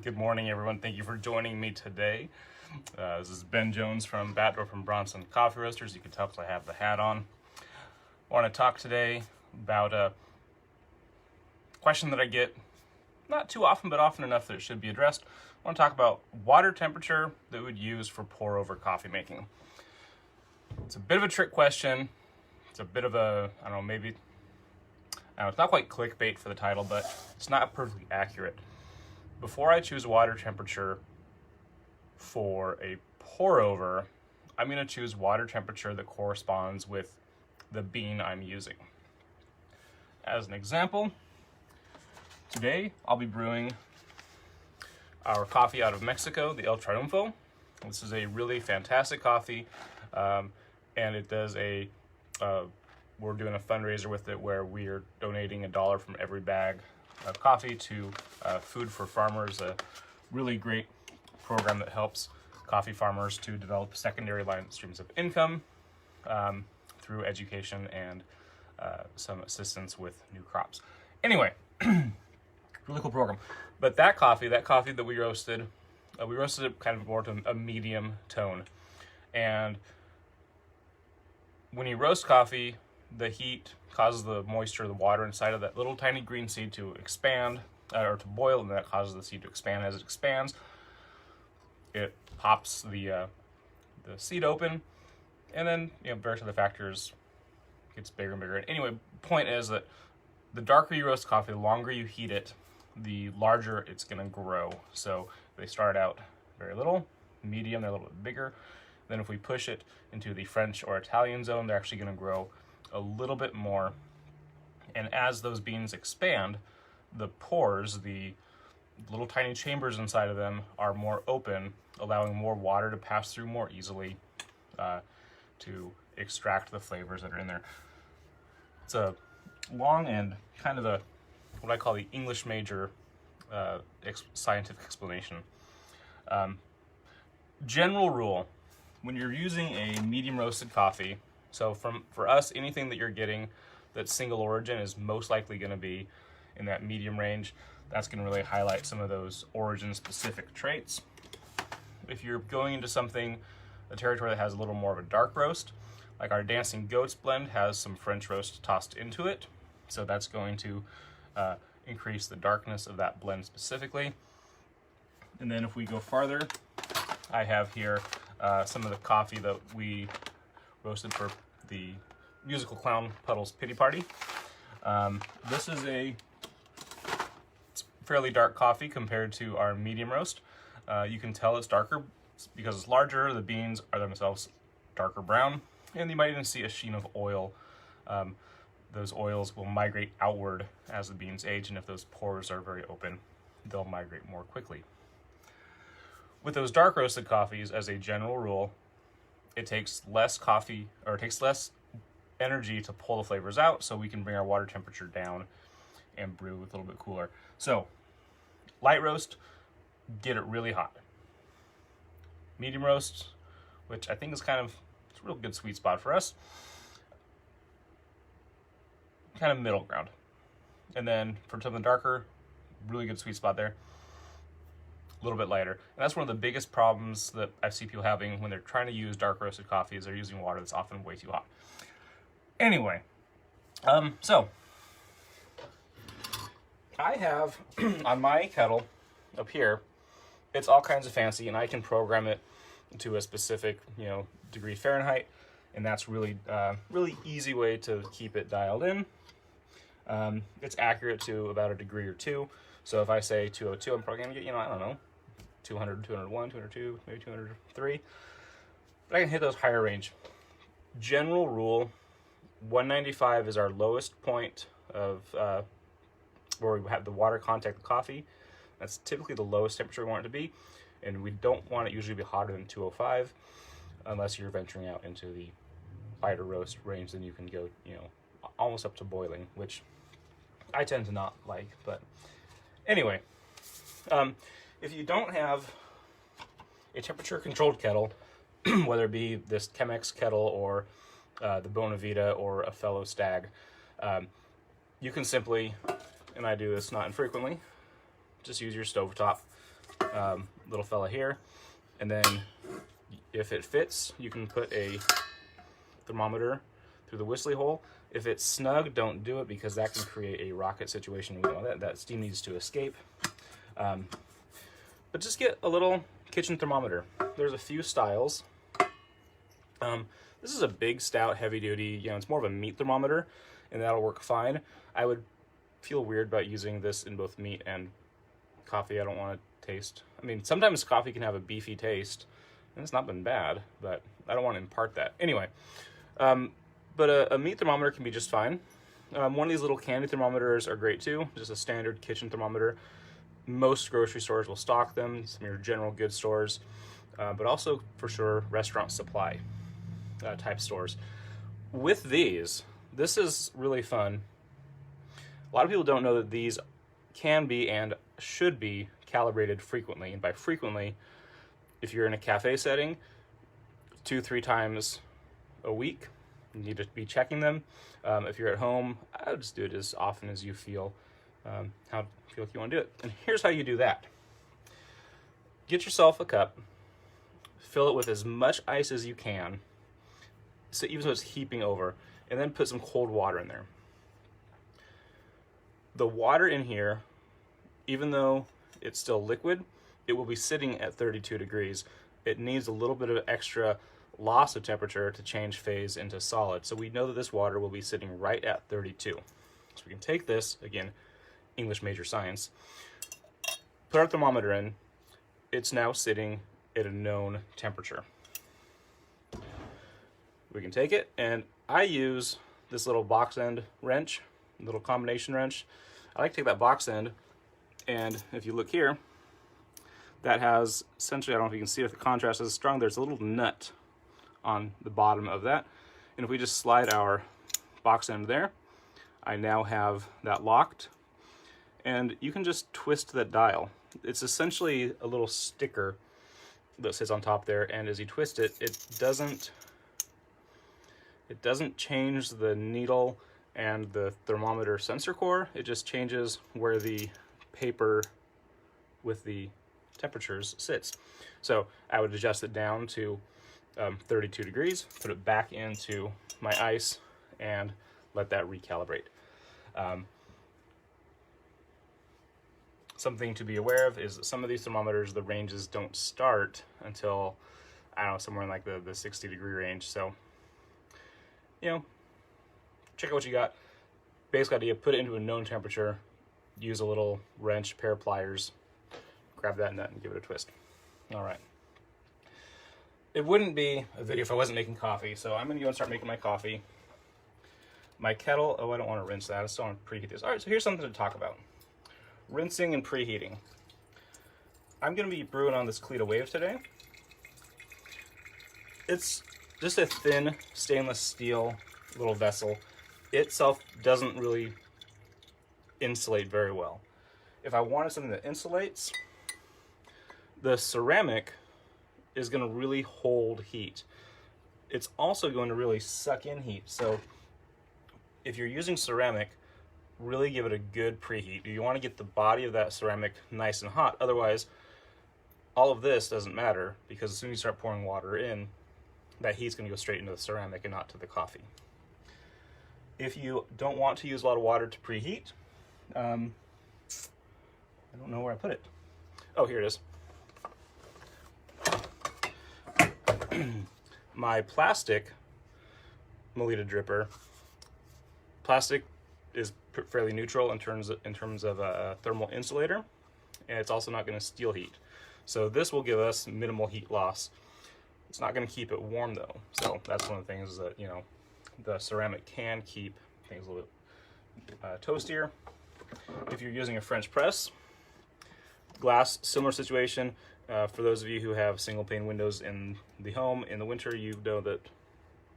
Good morning, everyone. Thank you for joining me today. This is Ben Jones from Bronson Coffee Roasters. You can tell because I have the hat on. I want to talk today about a question that I get not too often, but often enough that it should be addressed. I want to talk about water temperature that we would use for pour-over coffee making. It's a bit of a trick question. It's a bit of a, it's not quite clickbait for the title, but it's not perfectly accurate. Before I choose water temperature for a pour-over, I'm going to choose water temperature that corresponds with the bean I'm using. As an example, today I'll be brewing our coffee out of Mexico, the El Triunfo. This is a really fantastic coffee, and it does we're doing a fundraiser with it where we are donating $1 from every bag of coffee to Food for Farmers, a really great program that helps coffee farmers to develop secondary line streams of income through education and some assistance with new crops. Anyway, really cool program. But that coffee that we roasted it kind of more to a medium tone. And when you roast coffee, the heat causes the moisture, the water inside of that little tiny green seed to expand or to boil, and that causes the seed to expand. As it expands, it pops the seed open, and then various other factors gets bigger and bigger. And anyway, point is that the darker you roast coffee, the longer you heat it, the larger it's going to grow. So they start out very little, medium, they're a little bit bigger. Then if we push it into the French or Italian zone, they're actually going to grow a little bit more. And as those beans expand, the pores, the little tiny chambers inside of them, are more open, allowing more water to pass through more easily to extract the flavors that are in there. It's a long and kind of what I call the English major scientific explanation. General rule, when you're using a medium roasted coffee, so for us, anything that you're getting that's single origin is most likely going to be in that medium range. That's going to really highlight some of those origin specific traits. If you're going into a territory that has a little more of a dark roast, like our Dancing Goats blend has some French roast tossed into it, so that's going to increase the darkness of that blend specifically. And then if we go farther, I have here some of the coffee that we roasted for the Musical Clown Puddles Pity Party. This is it's fairly dark coffee compared to our medium roast. You can tell it's darker because it's larger. The beans are themselves darker brown, and you might even see a sheen of oil. Those oils will migrate outward as the beans age, and if those pores are very open, they'll migrate more quickly. With those dark roasted coffees, as a general rule, it takes less energy to pull the flavors out, so we can bring our water temperature down and brew with a little bit cooler. So, light roast, get it really hot. Medium roast, which I think is it's a real good sweet spot for us, kind of middle ground. And then for something darker, really good sweet spot there. A little bit lighter. And that's one of the biggest problems that I see people having when they're trying to use dark roasted coffee, is they're using water that's often way too hot. Anyway, so I have on my kettle up here, it's all kinds of fancy, and I can program it to a specific degree Fahrenheit, and that's really easy way to keep it dialed in. It's accurate to about a degree or two. So if I say 202, I'm probably gonna get 200, 201, 202, maybe 203. But I can hit those higher range. General rule, 195 is our lowest point of where we have the water contact the coffee. That's typically the lowest temperature we want it to be, and we don't want it usually to be hotter than 205 unless you're venturing out into the lighter roast range. Then you can go almost up to boiling, which I tend to not like. But anyway, if you don't have a temperature controlled kettle, whether it be this Chemex kettle or the Bonavita or a fellow Stag, you can simply, and I do this not infrequently, just use your stovetop little fella here, and then if it fits, you can put a thermometer through the whistly hole. If it's snug, don't do it, because that can create a rocket situation. We know that steam needs to escape. But just get a little kitchen thermometer. There's a few styles. This is a big, stout, heavy duty, it's more of a meat thermometer, and that'll work fine. I would feel weird about using this in both meat and coffee. I don't want to taste. I mean, sometimes coffee can have a beefy taste, and it's not been bad, but I don't want to impart that. Anyway, but a meat thermometer can be just fine. One of these little candy thermometers are great too, just a standard kitchen thermometer. Most grocery stores will stock them, some of your general goods stores, but also for sure restaurant supply type stores. With these, this is really fun. A lot of people don't know that these can be and should be calibrated frequently. And by frequently, if you're in a cafe setting, 2-3 times a week, you need to be checking them. If you're at home, I would just do it as often as you feel like you want to do it. And here's how you do that. Get yourself a cup, fill it with as much ice as you can, so even so it's heaping over, and then put some cold water in there. The water in here, even though it's still liquid, it will be sitting at 32 degrees. It needs a little bit of extra loss of temperature to change phase into solid. So we know that this water will be sitting right at 32. So we can take this, again, English major science, put our thermometer in. It's now sitting at a known temperature. We can take it, and I use this little box end wrench, little combination wrench. I like to take that box end, and if you look here, that has essentially, I don't know if you can see if the contrast is strong, there's a little nut on the bottom of that. And if we just slide our box end there, I now have that locked, and you can just twist that dial. It's essentially a little sticker that sits on top there, and as you twist it, it doesn't change the needle and the thermometer sensor core. It just changes where the paper with the temperatures sits. So I would adjust it down to 32 degrees, put it back into my ice, and let that recalibrate. Something to be aware of is that some of these thermometers, the ranges don't start until, I don't know, somewhere in like the 60 degree range. So, check out what you got. Basic idea, put it into a known temperature, use a little wrench, pair of pliers, grab that nut and give it a twist. All right. It wouldn't be a video if I wasn't making coffee, so I'm gonna go and start making my coffee. My kettle, I don't want to rinse that, I still want to preheat this. All right, so here's something to talk about. Rinsing and preheating. I'm gonna be brewing on this Cleta Wave today. It's just a thin stainless steel little vessel. Itself doesn't really insulate very well. If I wanted something that insulates, the ceramic is going to really hold heat. It's also going to really suck in heat. So if you're using ceramic, really give it a good preheat. You want to get the body of that ceramic nice and hot. Otherwise, all of this doesn't matter, because as soon as you start pouring water in, that heat's going to go straight into the ceramic and not to the coffee. If you don't want to use a lot of water to preheat, I don't know where I put it. Oh, here it is. My plastic Melita dripper. Plastic is fairly neutral in terms of a thermal insulator, and it's also not going to steal heat. So this will give us minimal heat loss. It's not going to keep it warm though. So that's one of the things that, the ceramic can keep things a little bit toastier. If you're using a French press, glass, similar situation. For those of you who have single pane windows in the home, in the winter, you know that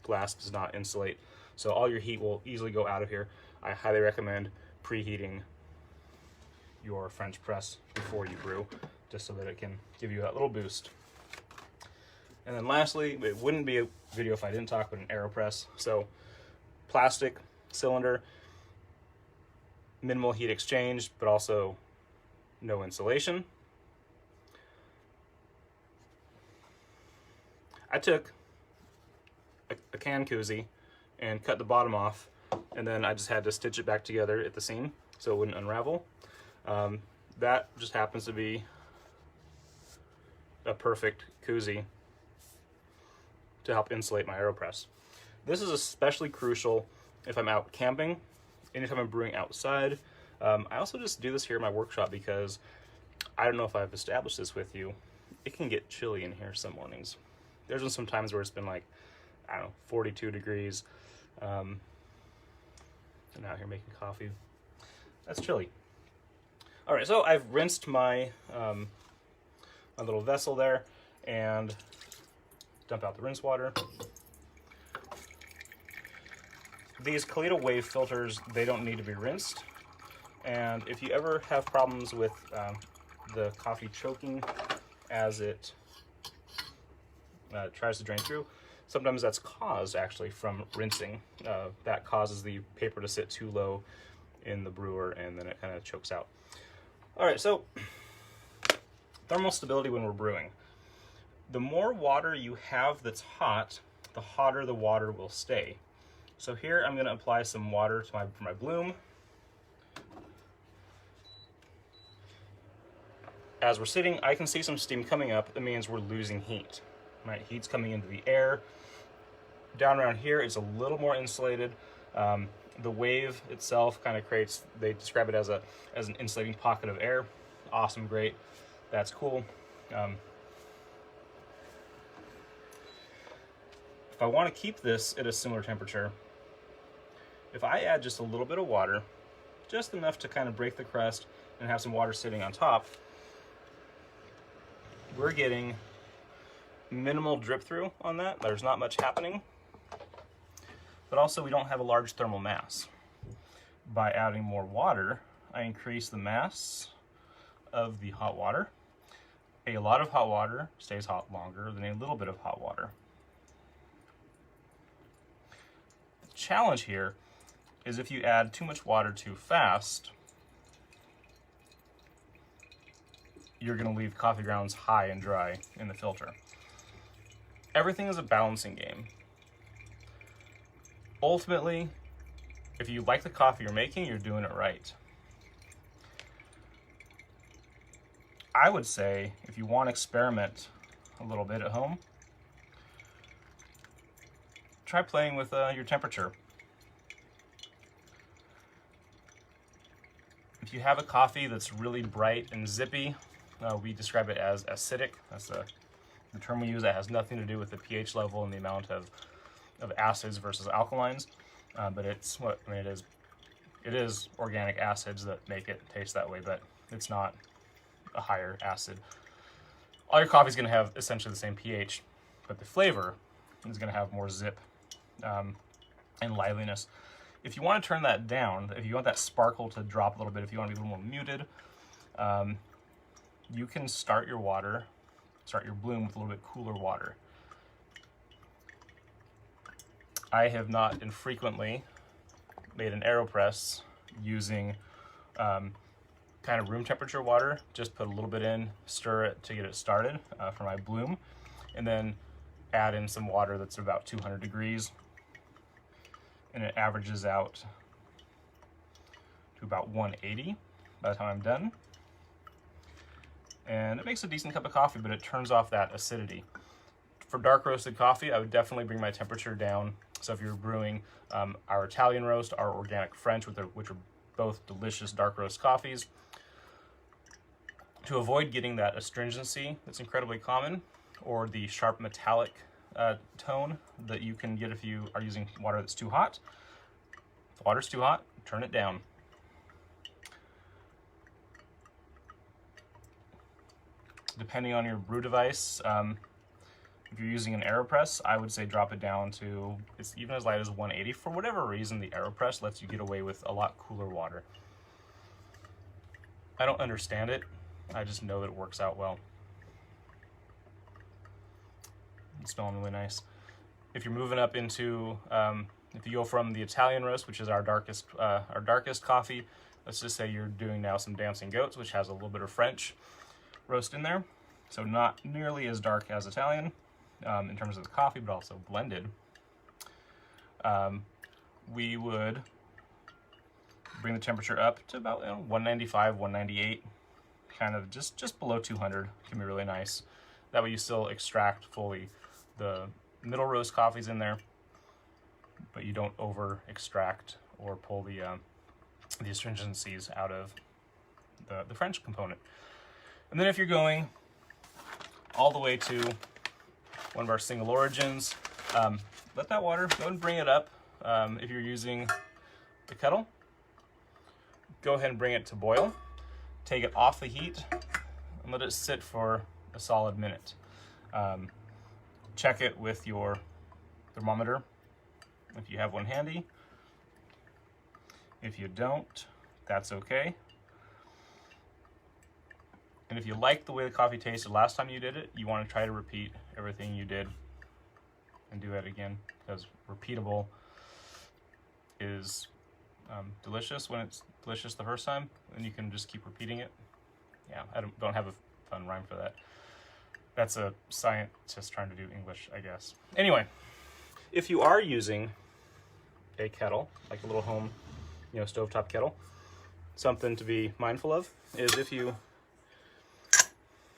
glass does not insulate. So all your heat will easily go out of here. I highly recommend preheating your French press before you brew, just so that it can give you that little boost. And then lastly, it wouldn't be a video if I didn't talk about an AeroPress. So plastic cylinder, minimal heat exchange, but also no insulation. I took a can koozie and cut the bottom off, and then I just had to stitch it back together at the seam so it wouldn't unravel. That just happens to be a perfect koozie to help insulate my AeroPress. This is especially crucial if I'm out camping, anytime I'm brewing outside. I also just do this here in my workshop because I don't know if I've established this with you. It can get chilly in here some mornings. There's been some times where it's been like, I don't know, 42 degrees. And out here making coffee. That's chilly. All right, so I've rinsed my my little vessel there and dump out the rinse water. These Kalita Wave filters, they don't need to be rinsed. And if you ever have problems with the coffee choking as it tries to drain through, sometimes that's caused actually from rinsing. That causes the paper to sit too low in the brewer and then it kind of chokes out. All right, so thermal stability when we're brewing. The more water you have that's hot, the hotter the water will stay. So here I'm going to apply some water to my bloom. As we're sitting, I can see some steam coming up. That means we're losing heat. Right, heat's coming into the air. Down around here, it's a little more insulated. The wave itself kind of creates, they describe it as an insulating pocket of air. Awesome, great, that's cool. If I want to keep this at a similar temperature, if I add just a little bit of water, just enough to kind of break the crust and have some water sitting on top, we're getting minimal drip through on that. There's not much happening. But also we don't have a large thermal mass. By adding more water, I increase the mass of the hot water. A lot of hot water stays hot longer than a little bit of hot water. The challenge here is if you add too much water too fast, you're going to leave coffee grounds high and dry in the filter. Everything is a balancing game. Ultimately, if you like the coffee you're making, you're doing it right. I would say if you want to experiment a little bit at home, try playing with your temperature. If you have a coffee that's really bright and zippy, we describe it as acidic. That's the term we use. That has nothing to do with the pH level and the amount of acids versus alkalines, but it's what I mean. It is organic acids that make it taste that way, but it's not a higher acid. All your coffee is going to have essentially the same pH, but the flavor is going to have more zip and liveliness. If you want to turn that down, if you want that sparkle to drop a little bit, if you want to be a little more muted, you can start your bloom with a little bit cooler water. I have not infrequently made an AeroPress using kind of room temperature water. Just put a little bit in, stir it to get it started for my bloom, and then add in some water that's about 200 degrees, and it averages out to about 180 by the time I'm done. And it makes a decent cup of coffee, but it turns off that acidity. For dark roasted coffee, I would definitely bring my temperature down. So if you're brewing our Italian roast, our organic French, which are both delicious dark roast coffees, to avoid getting that astringency that's incredibly common, or the sharp metallic tone that you can get if you are using water that's too hot. If the water's too hot, turn it down. Depending on your brew device, if you're using an AeroPress, I would say drop it down to, it's even as light as 180. For whatever reason, the AeroPress lets you get away with a lot cooler water. I don't understand it. I just know that it works out well. It's smelling really nice. If you're moving up into, if you go from the Italian roast, which is our darkest coffee, let's just say you're doing now some Dancing Goats, which has a little bit of French roast in there, so not nearly as dark as Italian. in terms of the coffee, but also blended, we would bring the temperature up to about 195, 198, kind of just below 200 can be really nice. That way you still extract fully the middle roast coffees in there, but you don't over extract or pull the astringencies out of the French component. And then if you're going all the way to one of our single origins, let that water, go and bring it up. If you're using the kettle, go ahead and bring it to boil. Take it off the heat and let it sit for a solid minute. Check it with your thermometer if you have one handy. If you don't, that's okay. And if you like the way the coffee tasted last time you did it, you want to try to repeat everything you did and do that again, because repeatable is delicious when it's delicious the first time, and you can just keep repeating it. Yeah, I don't have a fun rhyme for that. That's a scientist trying to do English, I guess. Anyway, if you are using a kettle, like a little home, stovetop kettle, something to be mindful of is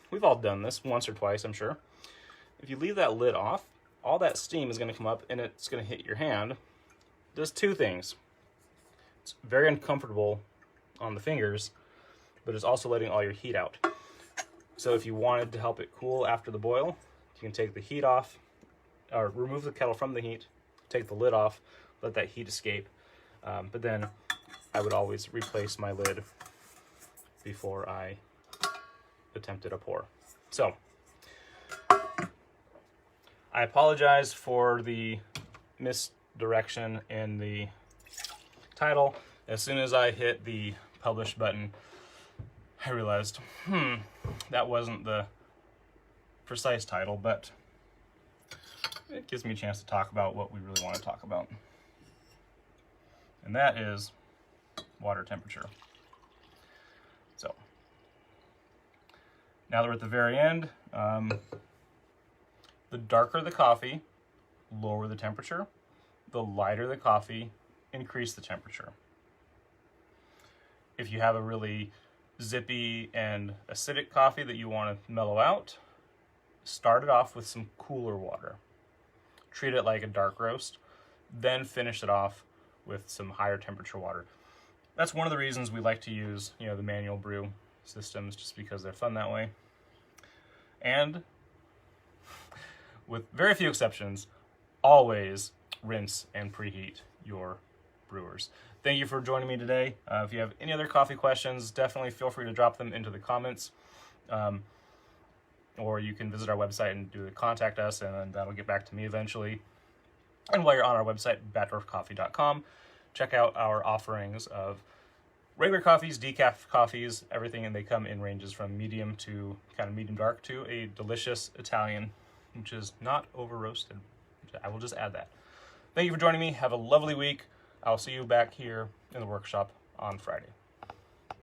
we've all done this once or twice, I'm sure. If you leave that lid off, all that steam is going to come up and it's going to hit your hand. It does two things. It's very uncomfortable on the fingers, but it's also letting all your heat out. So if you wanted to help it cool after the boil, you can take the heat off, or remove the kettle from the heat, take the lid off, let that heat escape. But then I would always replace my lid before I attempted a pour. So I apologize for the misdirection in the title. As soon as I hit the publish button, I realized, that wasn't the precise title, but it gives me a chance to talk about what we really want to talk about. And that is water temperature. So now that we're at the very end, the darker the coffee, lower the temperature. The lighter the coffee, increase the temperature. If you have a really zippy and acidic coffee that you want to mellow out, start it off with some cooler water. Treat it like a dark roast, then finish it off with some higher temperature water. That's one of the reasons we like to use, the manual brew systems, just because they're fun that way. And with very few exceptions, always rinse and preheat your brewers. Thank you for joining me today. If you have any other coffee questions, definitely feel free to drop them into the comments. Or you can visit our website and contact us, and then that'll get back to me eventually. And while you're on our website, batdorfcoffee.com, check out our offerings of regular coffees, decaf coffees, everything, and they come in ranges from medium to kind of medium dark to a delicious Italian, which is not over roasted. I will just add that. Thank you for joining me. Have a lovely week. I'll see you back here in the workshop on Friday.